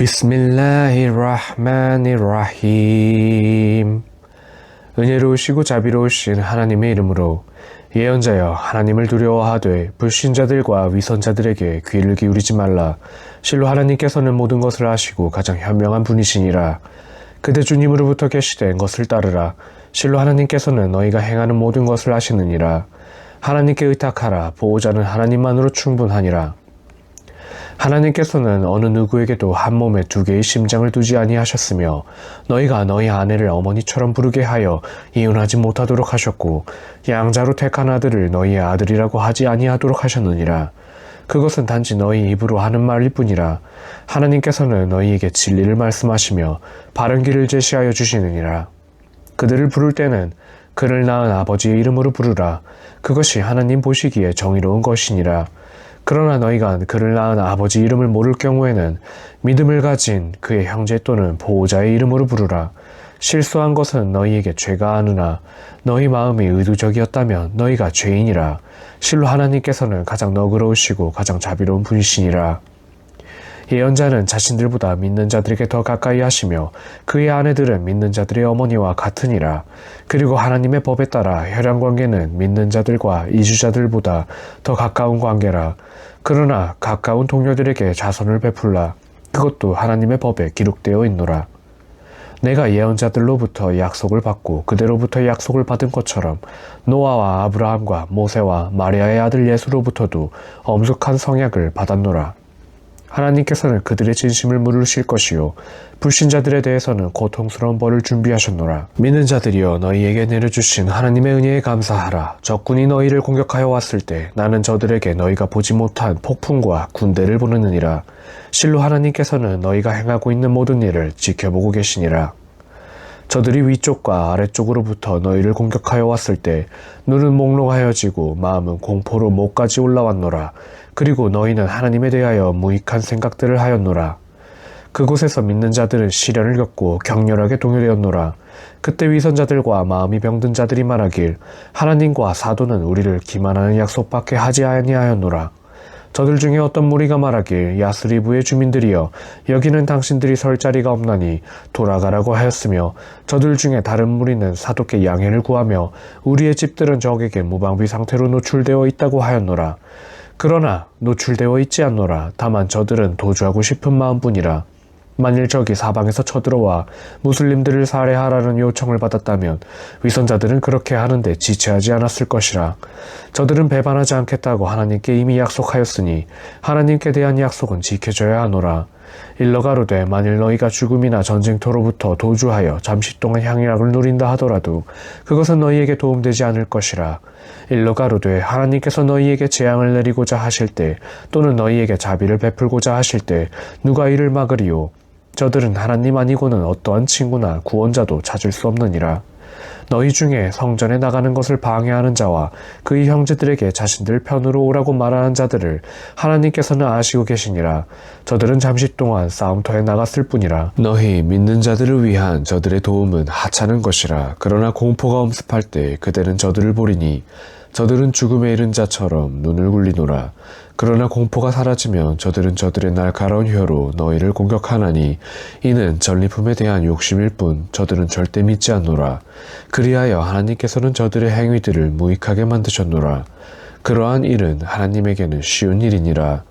비스밀라히르흐마니르라힘. 은혜로우시고 자비로우신 하나님의 이름으로 예언자여 하나님을 두려워하되 불신자들과 위선자들에게 귀를 기울이지 말라. 실로 하나님께서는 모든 것을 아시고 가장 현명한 분이시니라. 그대 주님으로부터 계시된 것을 따르라. 실로 하나님께서는 너희가 행하는 모든 것을 아시느니라. 하나님께 의탁하라. 보호자는 하나님만으로 충분하니라. 하나님께서는 어느 누구에게도 한 몸에 두 개의 심장을 두지 아니하셨으며 너희가 너희 아내를 어머니처럼 부르게 하여 이혼하지 못하도록 하셨고 양자로 택한 아들을 너희의 아들이라고 하지 아니하도록 하셨느니라. 그것은 단지 너희 입으로 하는 말일 뿐이라. 하나님께서는 너희에게 진리를 말씀하시며 바른 길을 제시하여 주시느니라. 그들을 부를 때는 그를 낳은 아버지의 이름으로 부르라. 그것이 하나님 보시기에 정의로운 것이니라. 그러나 너희가 그를 낳은 아버지 이름을 모를 경우에는 믿음을 가진 그의 형제 또는 보호자의 이름으로 부르라. 실수한 것은 너희에게 죄가 아느나 너희 마음이 의도적이었다면 너희가 죄인이라. 실로 하나님께서는 가장 너그러우시고 가장 자비로운 분이시니라. 예언자는 자신들보다 믿는 자들에게 더 가까이 하시며 그의 아내들은 믿는 자들의 어머니와 같으니라. 그리고 하나님의 법에 따라 혈연관계는 믿는 자들과 이주자들보다 더 가까운 관계라. 그러나 가까운 동료들에게 자선을 베풀라. 그것도 하나님의 법에 기록되어 있노라. 내가 예언자들로부터 약속을 받고 그대로부터 약속을 받은 것처럼 노아와 아브라함과 모세와 마리아의 아들 예수로부터도 엄숙한 성약을 받았노라. 하나님께서는 그들의 진심을 물으실 것이요 불신자들에 대해서는 고통스러운 벌을 준비하셨노라. 믿는 자들이여 너희에게 내려주신 하나님의 은혜에 감사하라. 적군이 너희를 공격하여 왔을 때 나는 저들에게 너희가 보지 못한 폭풍과 군대를 보내느니라. 실로 하나님께서는 너희가 행하고 있는 모든 일을 지켜보고 계시니라. 저들이 위쪽과 아래쪽으로부터 너희를 공격하여 왔을 때 눈은 몽롱하여지고 마음은 공포로 목까지 올라왔노라. 그리고 너희는 하나님에 대하여 무익한 생각들을 하였노라. 그곳에서 믿는 자들은 시련을 겪고 격렬하게 동요되었노라. 그때 위선자들과 마음이 병든 자들이 말하길 하나님과 사도는 우리를 기만하는 약속밖에 하지 아니하였노라. 저들 중에 어떤 무리가 말하길 야스리브의 주민들이여 여기는 당신들이 설 자리가 없나니 돌아가라고 하였으며 저들 중에 다른 무리는 사도께 양해를 구하며 우리의 집들은 적에게 무방비 상태로 노출되어 있다고 하였노라. 그러나 노출되어 있지 않노라. 다만 저들은 도주하고 싶은 마음뿐이라. 만일 적이 사방에서 쳐들어와 무슬림들을 살해하라는 요청을 받았다면 위선자들은 그렇게 하는데 지체하지 않았을 것이라. 저들은 배반하지 않겠다고 하나님께 이미 약속하였으니 하나님께 대한 약속은 지켜져야 하노라. 일러 가로되 만일 너희가 죽음이나 전쟁터로부터 도주하여 잠시 동안 향락을 누린다 하더라도 그것은 너희에게 도움되지 않을 것이라. 일러 가로되 하나님께서 너희에게 재앙을 내리고자 하실 때 또는 너희에게 자비를 베풀고자 하실 때 누가 이를 막으리요. 저들은 하나님 아니고는 어떠한 친구나 구원자도 찾을 수 없느니라. 너희 중에 성전에 나가는 것을 방해하는 자와 그의 형제들에게 자신들 편으로 오라고 말하는 자들을 하나님께서는 아시고 계시니라. 저들은 잠시 동안 싸움터에 나갔을 뿐이라. 너희 믿는 자들을 위한 저들의 도움은 하찮은 것이라. 그러나 공포가 엄습할 때 그대는 저들을 보리니 저들은 죽음에 이른 자처럼 눈을 굴리노라. 그러나 공포가 사라지면 저들은 저들의 날카로운 혀로 너희를 공격하나니 이는 전리품에 대한 욕심일 뿐 저들은 절대 믿지 않노라. 그리하여 하나님께서는 저들의 행위들을 무익하게 만드셨노라. 그러한 일은 하나님에게는 쉬운 일이니라.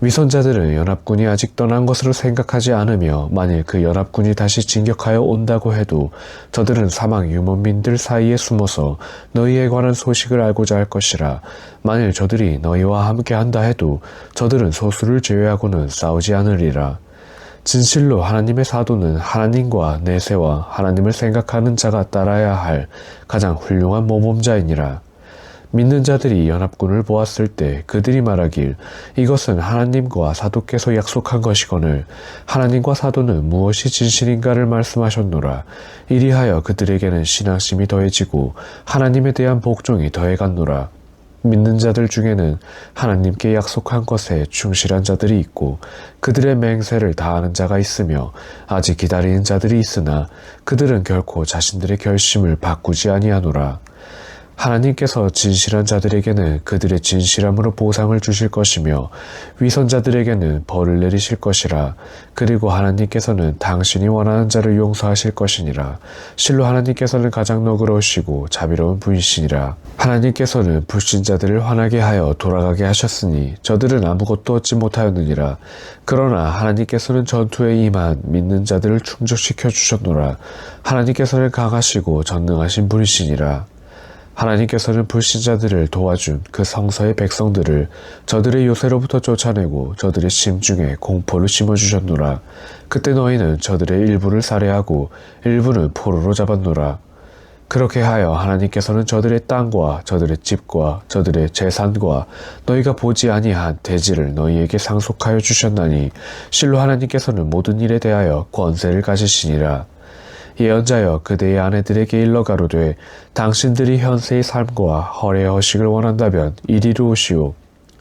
위선자들은 연합군이 아직 떠난 것으로 생각하지 않으며 만일 그 연합군이 다시 진격하여 온다고 해도 저들은 사막 유목민들 사이에 숨어서 너희에 관한 소식을 알고자 할 것이라. 만일 저들이 너희와 함께 한다 해도 저들은 소수를 제외하고는 싸우지 않으리라. 진실로 하나님의 사도는 하나님과 내세와 하나님을 생각하는 자가 따라야 할 가장 훌륭한 모범자이니라. 믿는 자들이 연합군을 보았을 때 그들이 말하길 이것은 하나님과 사도께서 약속한 것이거늘 하나님과 사도는 무엇이 진실인가를 말씀하셨노라. 이리하여 그들에게는 신앙심이 더해지고 하나님에 대한 복종이 더해갔노라. 믿는 자들 중에는 하나님께 약속한 것에 충실한 자들이 있고 그들의 맹세를 다하는 자가 있으며 아직 기다리는 자들이 있으나 그들은 결코 자신들의 결심을 바꾸지 아니하노라. 하나님께서 진실한 자들에게는 그들의 진실함으로 보상을 주실 것이며 위선자들에게는 벌을 내리실 것이라. 그리고 하나님께서는 당신이 원하는 자를 용서하실 것이니라. 실로 하나님께서는 가장 너그러우시고 자비로운 분이시니라. 하나님께서는 불신자들을 화나게 하여 돌아가게 하셨으니 저들은 아무것도 얻지 못하였느니라. 그러나 하나님께서는 전투에 임한 믿는 자들을 충족시켜 주셨노라. 하나님께서는 강하시고 전능하신 분이시니라. 하나님께서는 불신자들을 도와준 그 성서의 백성들을 저들의 요새로부터 쫓아내고 저들의 심중에 공포를 심어주셨노라. 그때 너희는 저들의 일부를 살해하고 일부는 포로로 잡았노라. 그렇게 하여 하나님께서는 저들의 땅과 저들의 집과 저들의 재산과 너희가 보지 아니한 대지를 너희에게 상속하여 주셨나니 실로 하나님께서는 모든 일에 대하여 권세를 가지시니라. 예언자여 그대의 아내들에게 일러 가로되 당신들이 현세의 삶과 허례의 허식을 원한다면 이리로 오시오.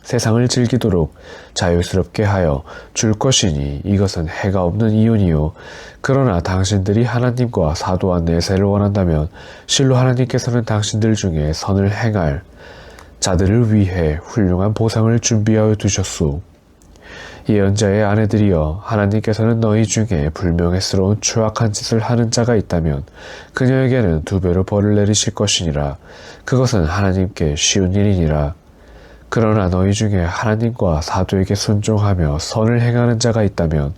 세상을 즐기도록 자유스럽게 하여 줄 것이니 이것은 해가 없는 이윤이요. 그러나 당신들이 하나님과 사도한 내세를 원한다면 실로 하나님께서는 당신들 중에 선을 행할 자들을 위해 훌륭한 보상을 준비하여 두셨소. 예언자의 아내들이여 하나님께서는 너희 중에 불명예스러운 추악한 짓을 하는 자가 있다면 그녀에게는 2배로 벌을 내리실 것이니라. 그것은 하나님께 쉬운 일이니라. 그러나 너희 중에 하나님과 사도에게 순종하며 선을 행하는 자가 있다면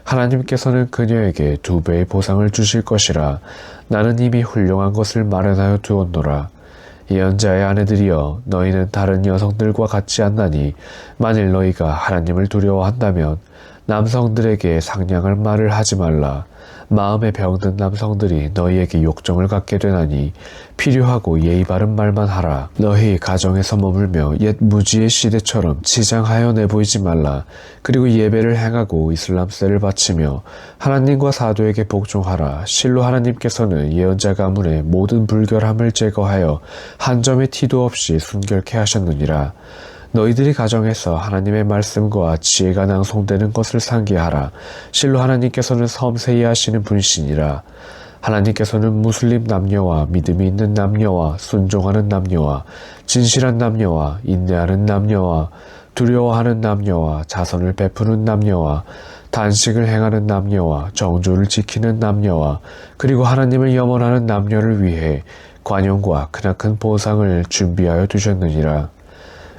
하나님께서는 그녀에게 2배의 보상을 주실 것이라. 나는 이미 훌륭한 것을 마련하여 두었노라. 예언자의 아내들이여 너희는 다른 여성들과 같지 않나니 만일 너희가 하나님을 두려워한다면 남성들에게 상냥한 말을 하지 말라. 마음에 병든 남성들이 너희에게 욕정을 갖게 되나니 필요하고 예의 바른 말만 하라. 너희 가정에서 머물며 옛 무지의 시대처럼 치장하여 내보이지 말라. 그리고 예배를 행하고 이슬람세를 바치며 하나님과 사도에게 복종하라. 실로 하나님께서는 예언자 가문의 모든 불결함을 제거하여 한 점의 티도 없이 순결케 하셨느니라. 너희들이 가정에서 하나님의 말씀과 지혜가 낭송되는 것을 상기하라. 실로 하나님께서는 섬세히 하시는 분이시니라. 하나님께서는 무슬림 남녀와 믿음이 있는 남녀와 순종하는 남녀와 진실한 남녀와 인내하는 남녀와 두려워하는 남녀와 자선을 베푸는 남녀와 단식을 행하는 남녀와 정조를 지키는 남녀와 그리고 하나님을 염원하는 남녀를 위해 관용과 크나큰 보상을 준비하여 두셨느니라.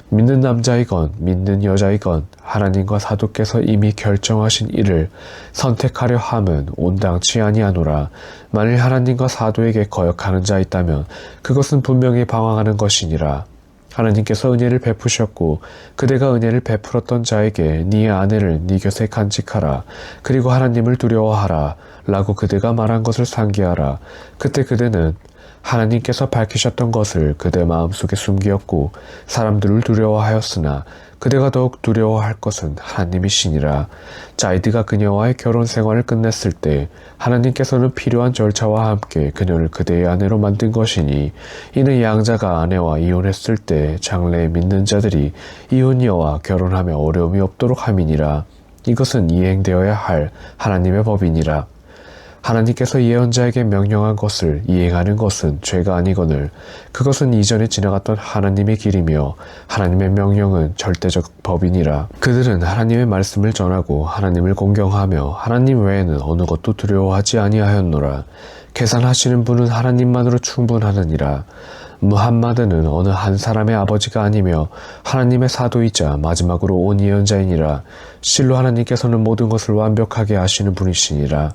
믿는 남자이건 믿는 여자이건 하나님과 사도께서 이미 결정하신 일을 선택하려 함은 온당치 아니하노라. 만일 하나님과 사도에게 거역하는 자 있다면 그것은 분명히 방황하는 것이니라. 하나님께서 은혜를 베푸셨고 그대가 은혜를 베풀었던 자에게 네 아내를 네 곁에 간직하라. 그리고 하나님을 두려워하라 라고 그대가 말한 것을 상기하라. 그때 그대는 하나님께서 밝히셨던 것을 그대 마음속에 숨기었고 사람들을 두려워하였으나 그대가 더욱 두려워할 것은 하나님이시니라. 자이드가 그녀와의 결혼 생활을 끝냈을 때 하나님께서는 필요한 절차와 함께 그녀를 그대의 아내로 만든 것이니 이는 양자가 아내와 이혼했을 때 장래에 믿는 자들이 이혼녀와 결혼하며 어려움이 없도록 함이니라. 이것은 이행되어야 할 하나님의 법이니라. 하나님께서 예언자에게 명령한 것을 이행하는 것은 죄가 아니거늘 그것은 이전에 지나갔던 하나님의 길이며 하나님의 명령은 절대적 법이니라. 그들은 하나님의 말씀을 전하고 하나님을 공경하며 하나님 외에는 어느 것도 두려워하지 아니하였노라. 계산하시는 분은 하나님만으로 충분하느니라. 무함마드는 어느 한 사람의 아버지가 아니며 하나님의 사도이자 마지막으로 온 예언자이니라. 실로 하나님께서는 모든 것을 완벽하게 하시는 분이시니라.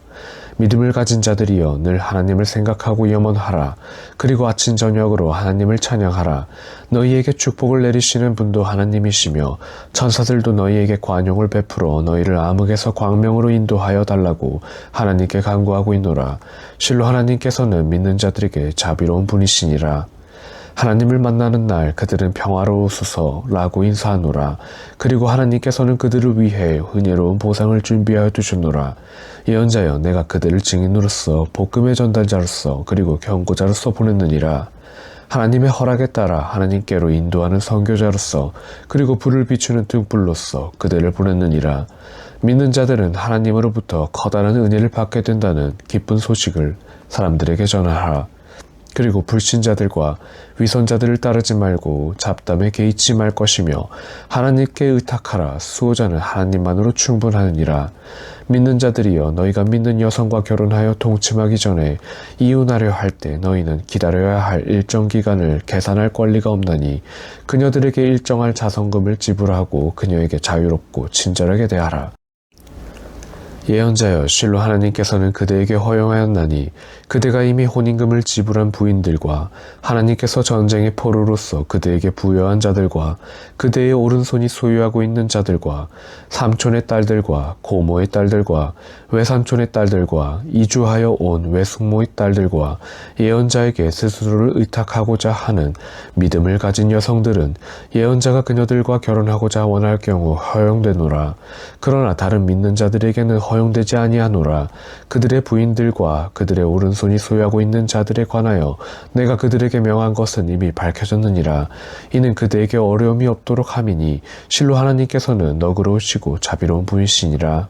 믿음을 가진 자들이여 늘 하나님을 생각하고 염원하라. 그리고 아침 저녁으로 하나님을 찬양하라. 너희에게 축복을 내리시는 분도 하나님이시며 천사들도 너희에게 관용을 베풀어 너희를 암흑에서 광명으로 인도하여 달라고 하나님께 간구하고 있노라. 실로 하나님께서는 믿는 자들에게 자비로운 분이시니라. 하나님을 만나는 날 그들은 평화로우소서 라고 인사하노라. 그리고 하나님께서는 그들을 위해 은혜로운 보상을 준비하여 두셨노라. 예언자여 내가 그들을 증인으로서 복음의 전달자로서 그리고 경고자로서 보냈느니라. 하나님의 허락에 따라 하나님께로 인도하는 선교자로서 그리고 불을 비추는 등불로서 그들을 보냈느니라. 믿는 자들은 하나님으로부터 커다란 은혜를 받게 된다는 기쁜 소식을 사람들에게 전하라. 그리고 불신자들과 위선자들을 따르지 말고 잡담에 개의치 말 것이며 하나님께 의탁하라. 수호자는 하나님만으로 충분하느니라. 믿는 자들이여, 너희가 믿는 여성과 결혼하여 동침하기 전에 이혼하려 할 때 너희는 기다려야 할 일정 기간을 계산할 권리가 없나니 그녀들에게 일정할 자선금을 지불하고 그녀에게 자유롭고 친절하게 대하라. 예언자여, 실로 하나님께서는 그대에게 허용하였나니 그대가 이미 혼인금을 지불한 부인들과 하나님께서 전쟁의 포로로서 그대에게 부여한 자들과 그대의 오른손이 소유하고 있는 자들과 삼촌의 딸들과 고모의 딸들과 외삼촌의 딸들과 이주하여 온 외숙모의 딸들과 예언자에게 스스로를 의탁하고자 하는 믿음을 가진 여성들은 예언자가 그녀들과 결혼하고자 원할 경우 허용되노라. 그러나 다른 믿는 자들에게는 허용되지 아니하노라. 그들의 부인들과 그들의 오른손이 소유하고 있는 자들에 관하여 내가 그들에게 명한 것은 이미 밝혀졌느니라. 이는 그대에게 어려움이 없도록 함이니 실로 하나님께서는 너그러우시고 자비로운 분이시니라.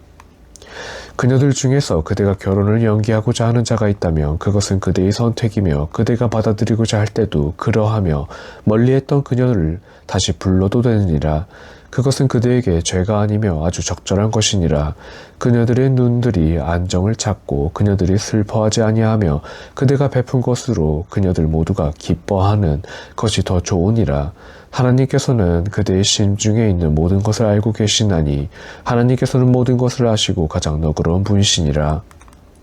그녀들 중에서 그대가 결혼을 연기하고자 하는 자가 있다면 그것은 그대의 선택이며 그대가 받아들이고자 할 때도 그러하며 멀리했던 그녀를 다시 불러도 되느니라. 그것은 그대에게 죄가 아니며 아주 적절한 것이니라. 그녀들의 눈들이 안정을 찾고 그녀들이 슬퍼하지 아니하며 그대가 베푼 것으로 그녀들 모두가 기뻐하는 것이 더 좋으니라. 하나님께서는 그대의 심중에 있는 모든 것을 알고 계시나니 하나님께서는 모든 것을 아시고 가장 너그러운 분이시니라.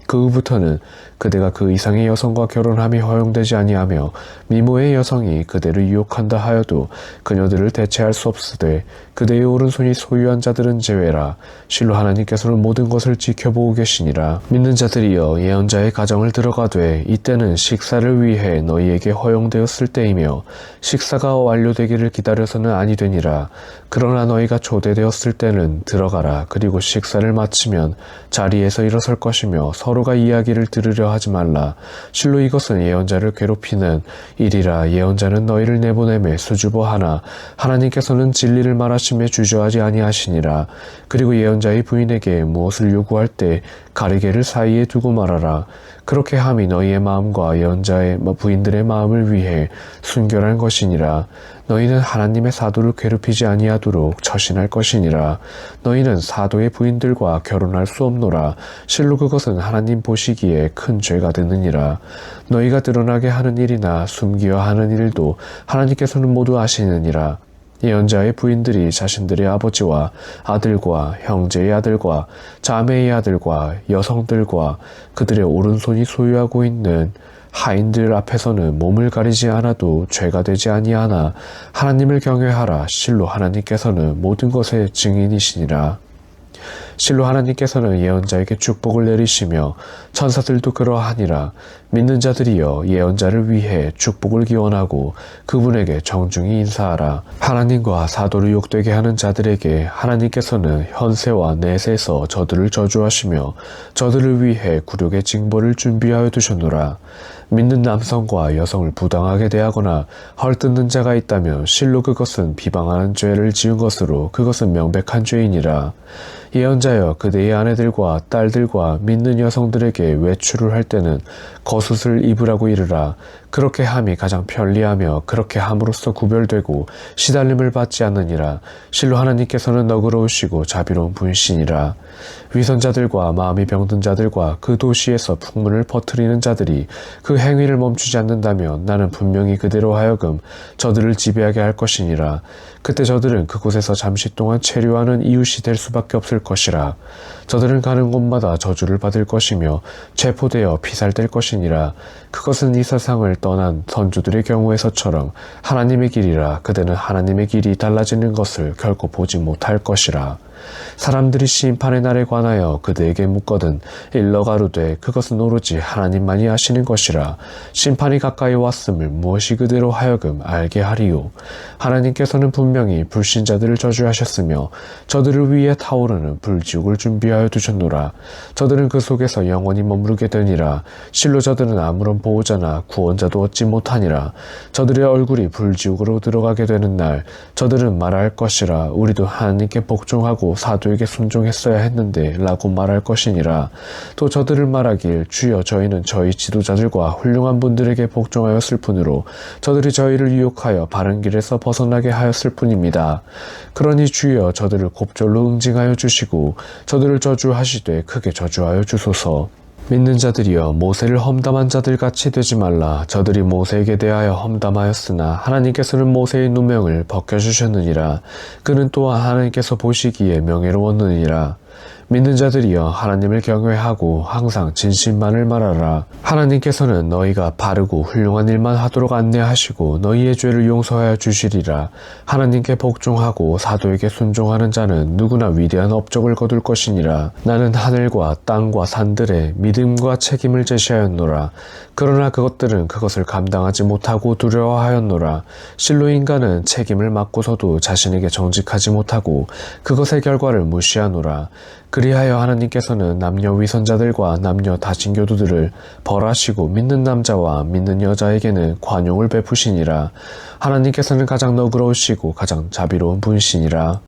그 후부터는 그대가 그 이상의 여성과 결혼함이 허용되지 아니하며 미모의 여성이 그대를 유혹한다 하여도 그녀들을 대체할 수 없으되 그대의 오른손이 소유한 자들은 제외라. 실로 하나님께서는 모든 것을 지켜보고 계시니라. 믿는 자들이여, 예언자의 가정을 들어가되 이때는 식사를 위해 너희에게 허용되었을 때이며 식사가 완료되기를 기다려서는 아니 되니라. 그러나 너희가 초대되었을 때는 들어가라. 그리고 식사를 마치면 자리에서 일어설 것이며 서로가 이야기를 들으려 하지 말라. 실로 이것은 예언자를 괴롭히는 일이라. 예언자는 너희를 내보내매 수줍어하나 하나님께서는 진리를 말하심에 주저하지 아니하시니라. 그리고 예언자의 부인에게 무엇을 요구할 때 가리개를 사이에 두고 말하라. 그렇게 함이 너희의 마음과 예언자의 부인들의 마음을 위해 순결한 것이니라. 너희는 하나님의 사도를 괴롭히지 아니하도록 처신할 것이니라. 너희는 사도의 부인들과 결혼할 수 없노라. 실로 그것은 하나님 보시기에 큰 죄가 되느니라. 너희가 드러나게 하는 일이나 숨기어 하는 일도 하나님께서는 모두 아시느니라. 예언자의 부인들이 자신들의 아버지와 아들과 형제의 아들과 자매의 아들과 여성들과 그들의 오른손이 소유하고 있는 하인들 앞에서는 몸을 가리지 않아도 죄가 되지 아니하나 하나님을 경외하라. 실로 하나님께서는 모든 것의 증인이시니라. 실로 하나님께서는 예언자에게 축복을 내리시며 천사들도 그러하니라. 믿는 자들이여, 예언자를 위해 축복을 기원하고 그분에게 정중히 인사하라. 하나님과 사도를 욕되게 하는 자들에게 하나님께서는 현세와 내세에서 저들을 저주하시며 저들을 위해 굴욕의 징벌을 준비하여 두셨노라. 믿는 남성과 여성을 부당하게 대하거나 헐뜯는 자가 있다면 실로 그것은 비방하는 죄를 지은 것으로 그것은 명백한 죄이니라. 예언자여, 그대의 아내들과 딸들과 믿는 여성들에게 외출을 할 때는 겉옷을 입으라고 이르라. 그렇게 함이 가장 편리하며 그렇게 함으로써 구별되고 시달림을 받지 않느니라. 실로 하나님께서는 너그러우시고 자비로운 분이시니라. 위선자들과 마음이 병든 자들과 그 도시에서 풍문을 퍼뜨리는 자들이 그 행위를 멈추지 않는다면 나는 분명히 그대로 하여금 저들을 지배하게 할 것이니라. 그때 저들은 그곳에서 잠시 동안 체류하는 이웃이 될 수밖에 없을 것이라. 저들은 가는 곳마다 저주를 받을 것이며 체포되어 피살될 것이니라. 그것은 이 세상을 떠난 선조들의 경우에서처럼 하나님의 길이라. 그대는 하나님의 길이 달라지는 것을 결코 보지 못할 것이라. 사람들이 심판의 날에 관하여 그대에게 묻거든 일러 가로되 그것은 오로지 하나님만이 아시는 것이라. 심판이 가까이 왔음을 무엇이 그대로 하여금 알게 하리요. 하나님께서는 분명히 불신자들을 저주하셨으며 저들을 위해 타오르는 불지옥을 준비하여 두셨노라. 저들은 그 속에서 영원히 머무르게 되니라. 실로 저들은 아무런 보호자나 구원자도 얻지 못하니라. 저들의 얼굴이 불지옥으로 들어가게 되는 날 저들은 말할 것이라. 우리도 하나님께 복종하고 하고 사도에게 순종했어야 했는데 라고 말할 것이니라. 또 저들을 말하길 주여 저희는 저희 지도자들과 훌륭한 분들에게 복종하였을 뿐으로 저들이 저희를 유혹하여 바른 길에서 벗어나게 하였을 뿐입니다. 그러니 주여 저들을 곱절로 응징하여 주시고 저들을 저주하시되 크게 저주하여 주소서. 믿는 자들이여 모세를 험담한 자들 같이 되지 말라. 저들이 모세에게 대하여 험담하였으나 하나님께서는 모세의 누명을 벗겨주셨느니라. 그는 또한 하나님께서 보시기에 명예로웠느니라. 믿는 자들이여 하나님을 경외하고 항상 진실만을 말하라. 하나님께서는 너희가 바르고 훌륭한 일만 하도록 안내하시고 너희의 죄를 용서하여 주시리라. 하나님께 복종하고 사도에게 순종하는 자는 누구나 위대한 업적을 거둘 것이니라. 나는 하늘과 땅과 산들에 믿음과 책임을 제시하였노라. 그러나 그것들은 그것을 감당하지 못하고 두려워하였노라. 실로 인간은 책임을 맡고서도 자신에게 정직하지 못하고 그것의 결과를 무시하노라. 그리하여 하나님께서는 남녀 위선자들과 남녀 다신교도들을 벌하시고 믿는 남자와 믿는 여자에게는 관용을 베푸시니라. 하나님께서는 가장 너그러우시고 가장 자비로운 분이시니라.